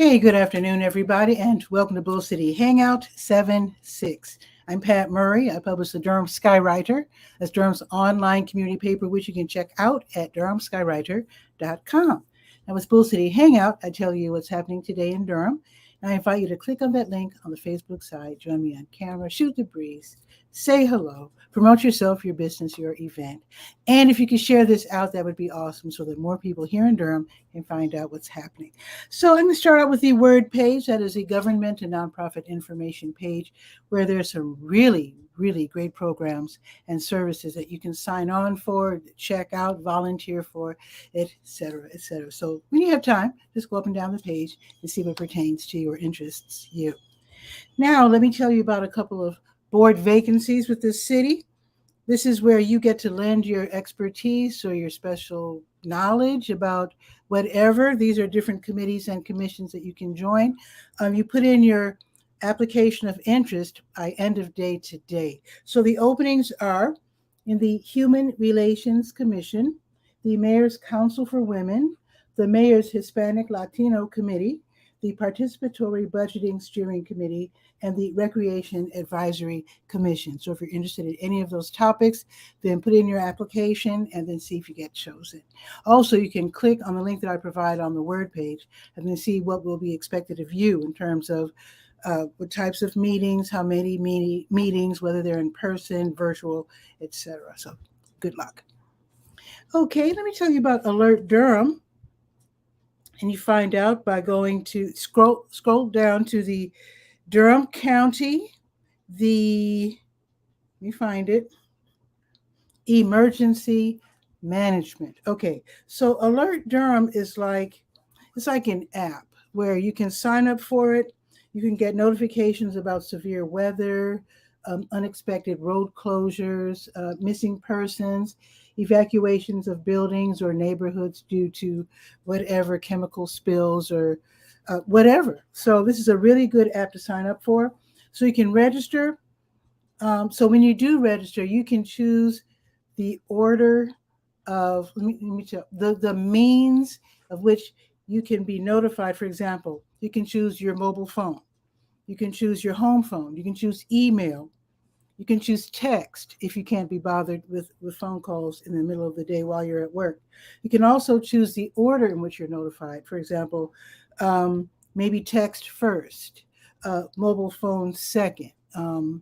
Hey, good afternoon, everybody, and welcome to Bull City Hangout 7-6. I'm Pat Murray. I publish the Durham Skywriter. That's Durham's online community paper, which you can check out at durhamskywriter.com. Now, with Bull City Hangout, I tell you what's happening today in Durham. And I invite you to click on that link on the Facebook side, join me on camera, shoot the breeze, say hello, promote yourself, your business, your event. And if you could share this out, that would be awesome so that more people here in Durham can find out what's happening. So I'm going to start out with the word page. That is a government and nonprofit information page where there's some really great programs and services that you can sign on for, check out, volunteer for, etc., etc. So when you have time, just go up and down the page and see what pertains to your interests. Now, let me tell you about a couple of board vacancies with this city. This is where you get to lend your expertise or your special knowledge about whatever. These are different committees and commissions that you can join. You put in your application of interest by end of day today. So the openings are in the Human Relations Commission, the Mayor's Council for Women, the Mayor's Hispanic Latino Committee, the Participatory Budgeting Steering Committee, and the Recreation Advisory Commission. So if you're interested in any of those topics, then put in your application and then see if you get chosen. Also, you can click on the link that I provide on the Word page and then see what will be expected of you in terms of what types of meetings, how many meetings, whether they're in person, virtual, etc. So good luck. Okay, let me tell you about Alert Durham. And you find out by going to scroll down to the Durham County, let me find it, emergency management. Okay, so Alert Durham is it's like an app where you can sign up for it. You can get notifications about severe weather, unexpected road closures, missing persons, evacuations of buildings or neighborhoods due to whatever chemical spills or whatever. So this is a really good app to sign up for. So you can register. So when you do register, you can choose the order of, let me tell the means of which you can be notified. For example, you can choose your mobile phone. You can choose your home phone. You can choose email. You can choose text if you can't be bothered with phone calls in the middle of the day while you're at work. You can also choose the order in which you're notified. For example, maybe text first, mobile phone second, home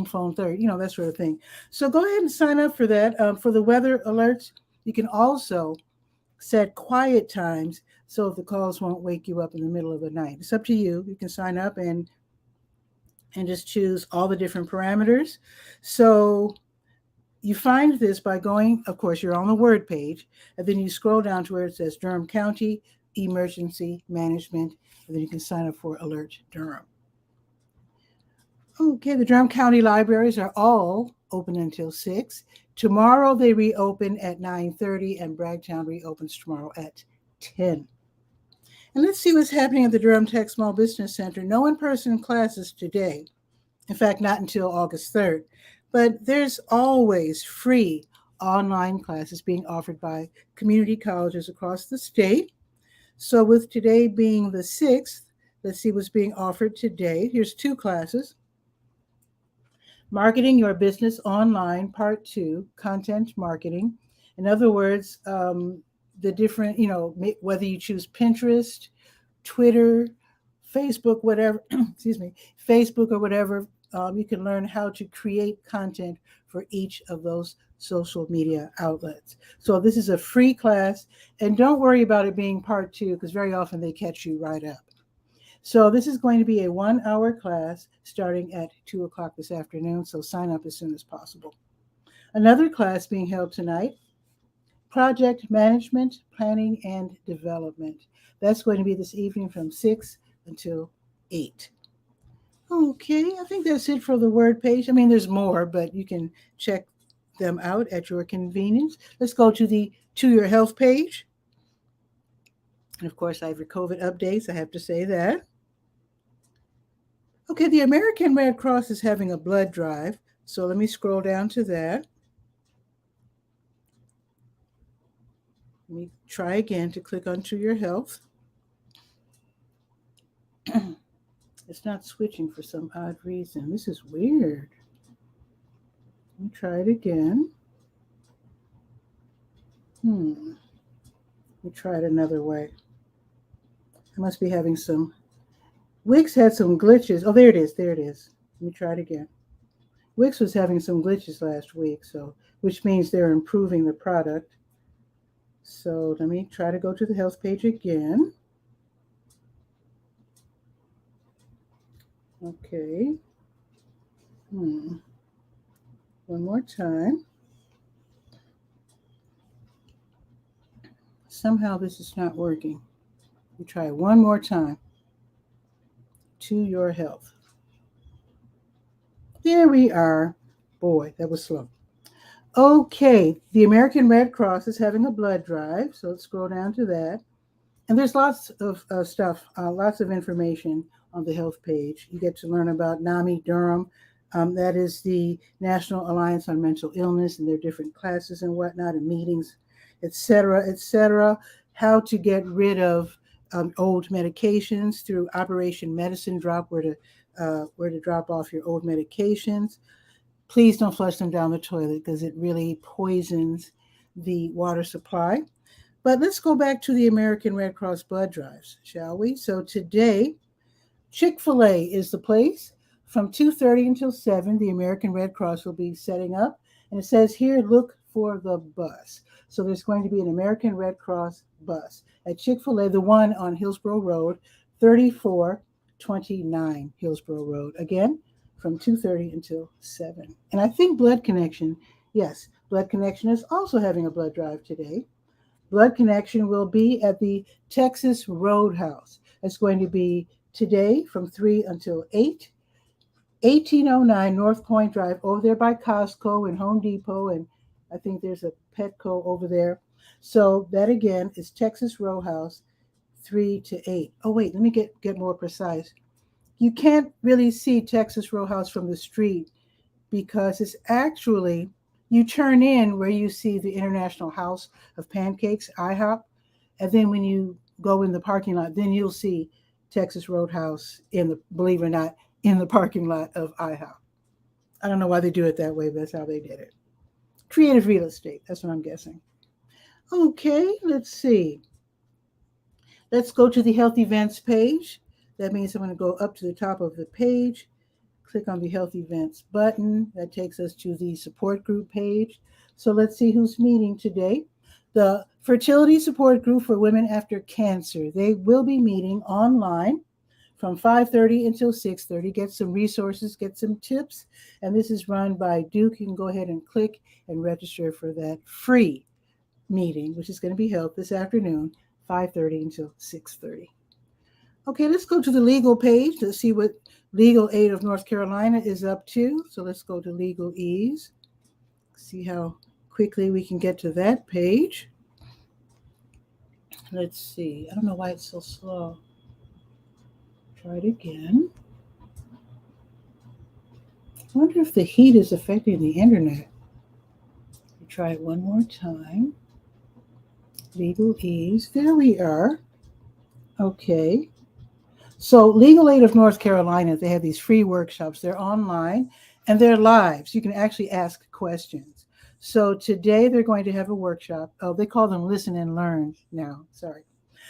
phone third, that sort of thing. So go ahead and sign up for that. For the weather alerts, you can also set quiet times so the calls won't wake you up in the middle of the night. It's up to you. You can sign up and just choose all the different parameters. So you find this by going, of course, you're on the Word page, and then you scroll down to where it says Durham County Emergency Management, and then you can sign up for Alert Durham. Okay, the Durham County libraries are all open until 6. Tomorrow they reopen at 9:30, and Bragtown reopens tomorrow at 10. And let's see what's happening at the Durham Tech Small Business Center. No in-person classes today. In fact, not until August 3rd. But there's always free online classes being offered by community colleges across the state. So with today being the 6th, let's see what's being offered today. Here's 2 classes. Marketing Your Business Online, Part 2, Content Marketing. In other words, the different, whether you choose Pinterest, Twitter, Facebook, whatever, Facebook or whatever, you can learn how to create content for each of those social media outlets. So this is a free class, and don't worry about it being part 2 because very often they catch you right up. So this is going to be a 1-hour class starting at 2 o'clock this afternoon, so sign up as soon as possible. Another class being held tonight, Project Management, Planning, and Development. That's going to be this evening from 6 until 8. Okay, I think that's it for the Word page. I mean, there's more, but you can check them out at your convenience. Let's go to the To Your Health page. And of course, I have your COVID updates. I have to say that. Okay, the American Red Cross is having a blood drive. So let me scroll down to that. Let me try again to click on To Your Health. It's not switching for some odd reason. This is weird. Let me try it again. Let me try it another way. I must be having some. Wix had some glitches. Oh, there it is. There it is. Let me try it again. Wix was having some glitches last week, so which means they're improving the product. So let me try to go to the health page again. Okay. One more time. Somehow this is not working. We try one more time. To your health. There we are. Boy, that was slow. Okay, the American Red Cross is having a blood drive, so let's scroll down to that. And there's lots of stuff, lots of information on the health page. You get to learn about NAMI Durham. That is the National Alliance on Mental Illness, and their different classes and whatnot, and meetings, etc., etc. How to get rid of old medications through Operation Medicine Drop, where to drop off your old medications. Please don't flush them down the toilet because it really poisons the water supply. But let's go back to the American Red Cross blood drives, shall we? So today, Chick-fil-A is the place. From 2:30 until 7, the American Red Cross will be setting up. And it says here, look for the bus. So there's going to be an American Red Cross bus at Chick-fil-A, the one on Hillsborough Road, 3429 Hillsborough Road. Again, from 2:30 until 7. And I think Blood Connection, yes, Blood Connection is also having a blood drive today. Blood Connection will be at the Texas Roadhouse. It's going to be today from 3 until 8, 1809 North Point Drive, over there by Costco and Home Depot, and I think there's a Petco over there. So that again is Texas Roadhouse, 3 to 8. Oh wait, let me get more precise. You can't really see Texas Roadhouse from the street because it's actually, you turn in where you see the International House of Pancakes, IHOP, and then when you go in the parking lot, then you'll see Texas Roadhouse believe it or not, in the parking lot of IHOP. I don't know why they do it that way, but that's how they did it. Creative real estate, that's what I'm guessing. Okay, let's see. Let's go to the health events page. That means I'm going to go up to the top of the page, click on the health events button. That takes us to the support group page. So let's see who's meeting today. The Fertility Support Group for Women After Cancer. They will be meeting online from 5:30 until 6:30. Get some resources, get some tips. And this is run by Duke. You can go ahead and click and register for that free meeting, which is going to be held this afternoon, 5:30 until 6:30. Okay, let's go to the legal page to see what Legal Aid of North Carolina is up to. So let's go to Legal Ease, see how quickly we can get to that page. Let's see. I don't know why it's so slow. Try it again. I wonder if the heat is affecting the internet. Try it one more time. Legal Ease. There we are. Okay. So Legal Aid of North Carolina, they have these free workshops. They're online and they're live. So you can actually ask questions. So today they're going to have a workshop. Oh, they call them Listen and Learn now. Sorry.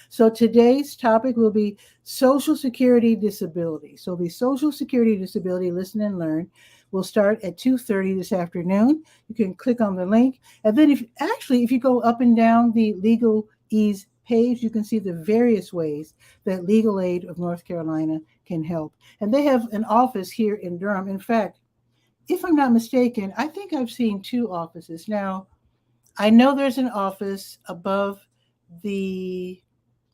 So today's topic will be Social Security Disability. So the Social Security Disability Listen and Learn will start at 2:30 this afternoon. You can click on the link. And then if you go up and down the Legal Ease page, you can see the various ways that Legal Aid of North Carolina can help. And they have an office here in Durham. In fact, if I'm not mistaken, I think I've seen 2 offices. Now, I know there's an office above the,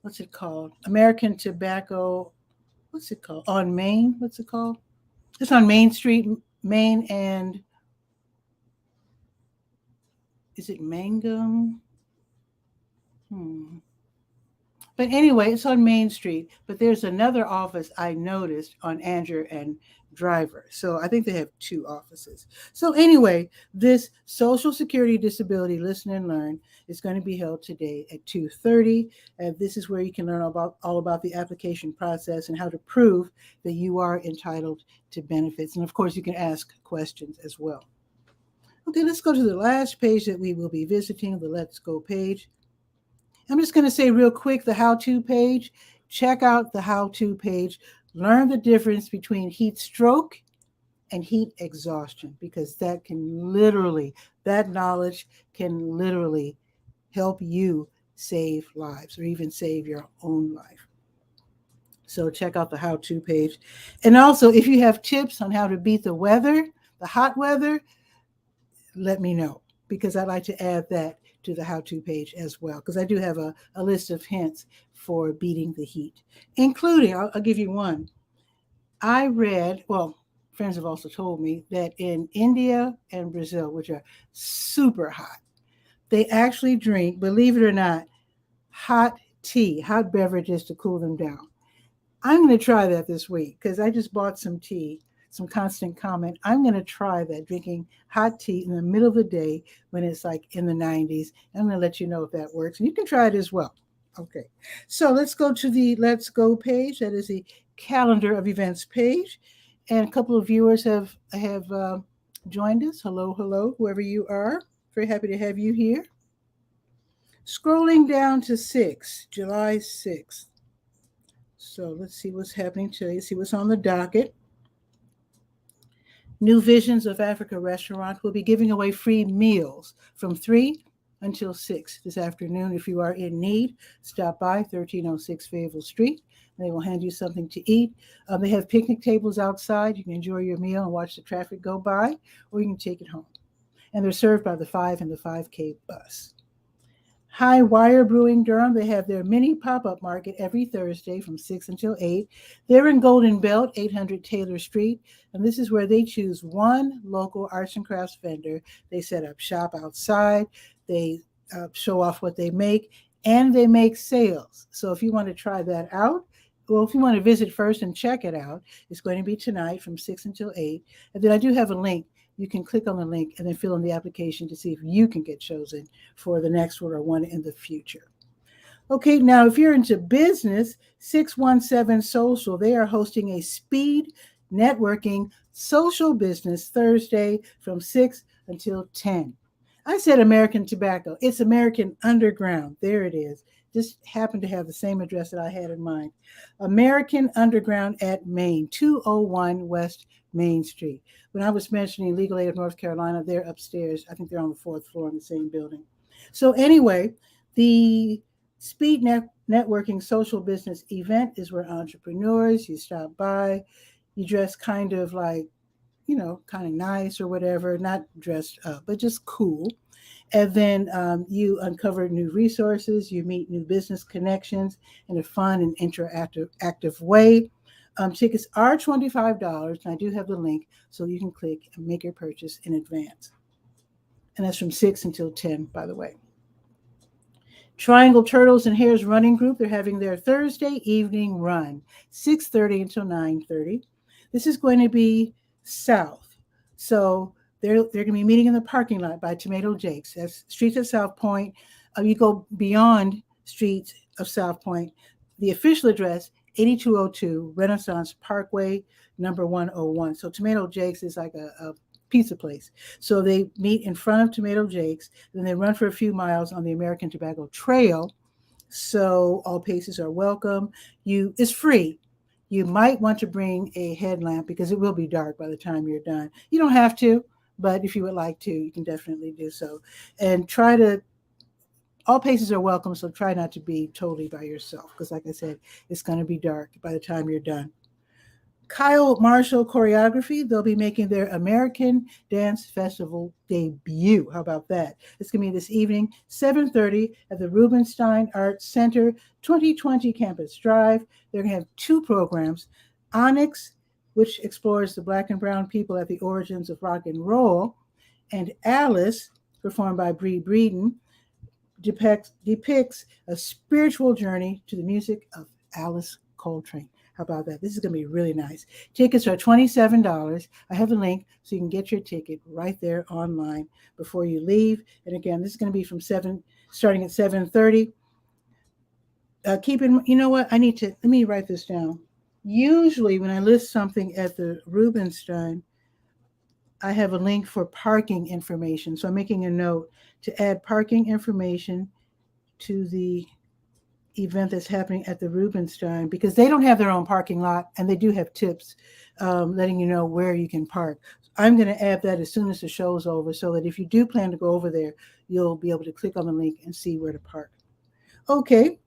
what's it called? American Tobacco, what's it called? On Main, what's it called? It's on Main Street, Main and, is it Mangum? But anyway, it's on Main Street. But there's another office I noticed on Andrew and driver. So I think they have 2 offices. So anyway, this Social Security Disability Listen and Learn is going to be held today at 2:30. And this is where you can learn all about the application process and how to prove that you are entitled to benefits. And of course, you can ask questions as well. Okay, let's go to the last page that we will be visiting, the Let's Go page. I'm just going to say real quick, the how-to page. Check out the how-to page. Learn the difference between heat stroke and heat exhaustion, because that knowledge can literally help you save lives or even save your own life. So check out the how-to page. And also, if you have tips on how to beat the weather, the hot weather, let me know, because I'd like to add that to the how-to page as well, because I do have a list of hints for beating the heat, including, I'll give you one. I read, friends have also told me that in India and Brazil, which are super hot, they actually drink, believe it or not, hot tea, hot beverages to cool them down. I'm going to try that this week because I just bought some tea, some Constant Comment. I'm going to try that, drinking hot tea in the middle of the day when it's like in the 90s. I'm going to let you know if that works. And you can try it as well. Okay, so let's go to the Let's Go page. That is the calendar of events page. And a couple of viewers have joined us. Hello, whoever you are. Very happy to have you here. Scrolling down to July 6th. So let's see what's happening today. See what's on the docket. New Visions of Africa restaurant will be giving away free meals from 3 until 6 this afternoon. If you are in need, stop by 1306 Fayetteville Street. They will hand you something to eat. They have picnic tables outside. You can enjoy your meal and watch the traffic go by, or you can take it home. And they're served by the 5 and the 5K bus. High Wire Brewing Durham, they have their mini pop-up market every Thursday from 6 until 8. They're in Golden Belt, 800 Taylor Street, and this is where they choose one local arts and crafts vendor. They set up shop outside, they show off what they make, and they make sales. So if you want to try that out, if you want to visit first and check it out, it's going to be tonight from 6 until 8. And then I do have a link. You can click on the link and then fill in the application to see if you can get chosen for the next one or one in the future. Okay, now if you're into business, 617 Social, they are hosting a speed networking social business Thursday from 6 until 10. I said American Tobacco. It's American Underground. There it is. Just happened to have the same address that I had in mind. American Underground at Main, 201 West Main Street. When I was mentioning Legal Aid of North Carolina, they're upstairs. I think they're on the 4th floor in the same building. So anyway, the Speed Networking Social Business event is where entrepreneurs, you stop by, you dress kind of like, kind of nice or whatever, not dressed up, but just cool. And then you uncover new resources, you meet new business connections in a fun and interactive way. Tickets are $25, and I do have the link, so you can click and make your purchase in advance. And that's from 6 until 10, by the way. Triangle Turtles and Hares Running Group, they're having their Thursday evening run, 6:30 until 9:30. This is going to be south. So they're going to be meeting in the parking lot by Tomato Jake's. That's Streets of South Point. You go beyond Streets of South Point. The official address, 8202 Renaissance Parkway, number 101. So Tomato Jake's is like a pizza place. So they meet in front of Tomato Jake's, then they run for a few miles on the American Tobacco Trail. So all paces are welcome. It's free. You might want to bring a headlamp because it will be dark by the time you're done. You don't have to, but if you would like to, you can definitely do so. And all paces are welcome, so try not to be totally by yourself because, like I said, it's going to be dark by the time you're done. Kyle Marshall Choreography, they'll be making their American Dance Festival debut. How about that? It's going to be this evening, 7:30 at the Rubenstein Arts Center, 2020 Campus Drive. They're going to have 2 programs. Onyx, which explores the Black and brown people at the origins of rock and roll, and Alice, performed by Bree Breeden, depicts a spiritual journey to the music of Alice Coltrane. How about that? This is going to be really nice. Tickets are $27. I have the link so you can get your ticket right there online before you leave. And again, this is going to be from starting at 7:30. You know what? Let me write this down. Usually when I list something at the Rubenstein, I have a link for parking information. So I'm making a note to add parking information to the event that's happening at the Rubenstein, because they don't have their own parking lot and they do have tips letting you know where you can park. I'm going to add that as soon as the show's over so that if you do plan to go over there, you'll be able to click on the link and see where to park. Okay.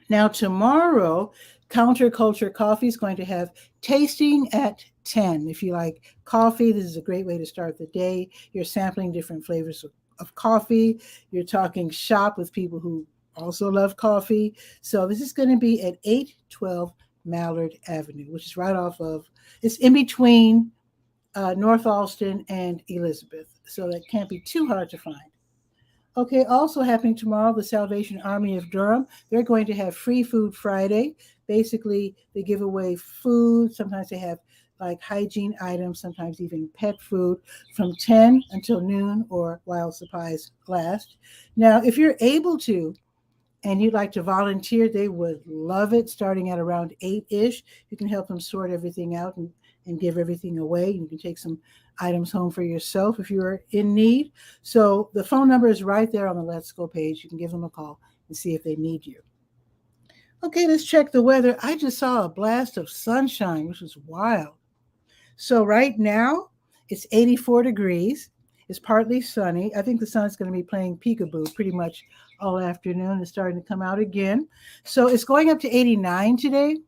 Now tomorrow, 𝐁𝐔𝐋𝐋 Coffee is going to have tasting at 10. If you like coffee, this is a great way to start the day. You're sampling different flavors of coffee. You're talking shop with people who also love coffee. So this is going to be at 812 Mallard Avenue, which is it's in between North Alston and Elizabeth. So that can't be too hard to find. Okay, also happening tomorrow, the Salvation Army of Durham. They're going to have Free Food Friday. Basically, they give away food. Sometimes they have like hygiene items, sometimes even pet food from 10 until noon or while supplies last. Now, if you're able to, and you'd like to volunteer, they would love it. Starting at around 8-ish, you can help them sort everything out and give everything away. You can take some items home for yourself if you're in need. So the phone number is right there on the Let's Go page. You can give them a call and see if they need you. Okay, let's check the weather. I just saw a blast of sunshine, which was wild. So right now, it's 84 degrees. It's partly sunny. I think the sun's going to be playing peekaboo pretty much all afternoon. It's starting to come out again. So it's going up to 89 today.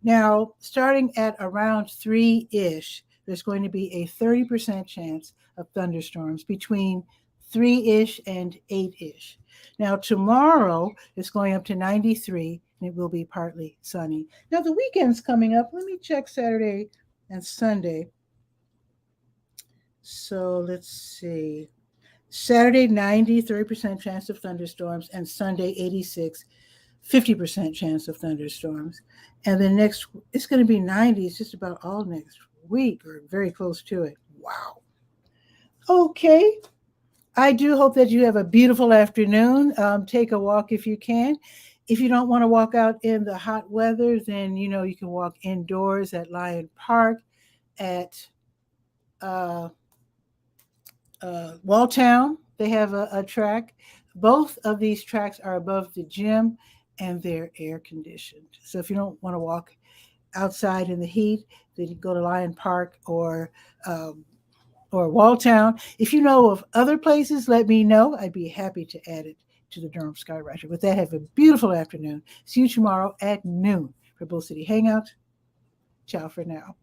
Now, starting at around 3-ish, there's going to be a 30% chance of thunderstorms between 3-ish and 8-ish. Now, tomorrow, it's going up to 93, and it will be partly sunny. Now, the weekend's coming up. Let me check Saturday and Sunday. So let's see. Saturday, 90, 30% chance of thunderstorms, and Sunday, 86, 50% chance of thunderstorms. And then it's going to be 90. It's just about all next week or very close to it. Wow. Okay. I do hope that you have a beautiful afternoon. Take a walk if you can. If you don't want to walk out in the hot weather, then, you can walk indoors at Lyon Park, at Walltown. They have a track. Both of these tracks are above the gym and they're air conditioned. So if you don't want to walk outside in the heat, then you go to Lyon Park or Walltown. If you know of other places, let me know. I'd be happy to add it to the Durham Skywriter. With that, have a beautiful afternoon. See you tomorrow at noon for Bull City Hangout. Ciao for now.